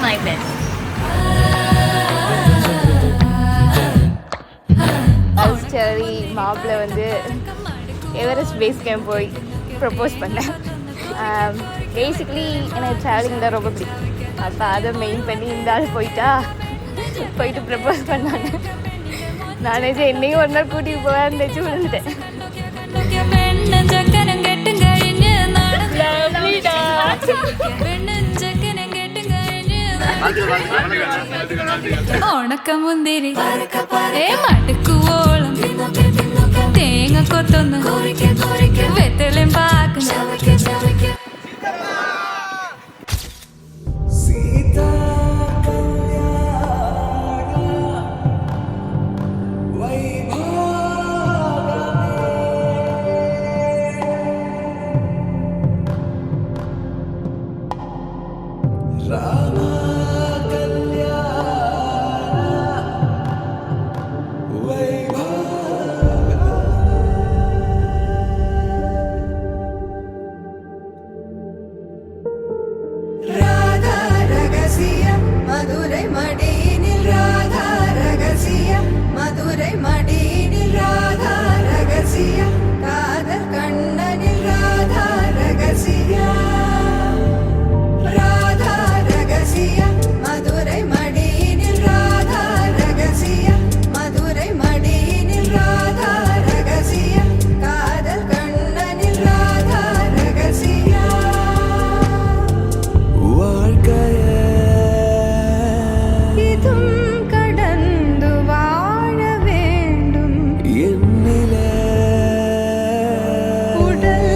my best. சரி மாப்பிள்ளை வந்து எவரெஸ்ட் பேஸ் கேம்ப் போய் ப்ரப்போஸ் பண்ணேன். பேசிக்கலி எனக்கு ட்ராவலிங் தான் ரொம்ப பிடிக்கும். அப்போ அதை மெயின் பண்ணி இந்த ஆள் போயிட்டு ப்ரப்போஸ் பண்ணாங்க. நானே என்னையும் ஒரு நாள் கூட்டிகிட்டு போவேன் நினச்சி விழுந்துட்டேன். உனக்க முந்திரி மடுக்கு ஓலம் தேங்க கொத்தொன்னு வெத்தலையும் பார்க்க உடல்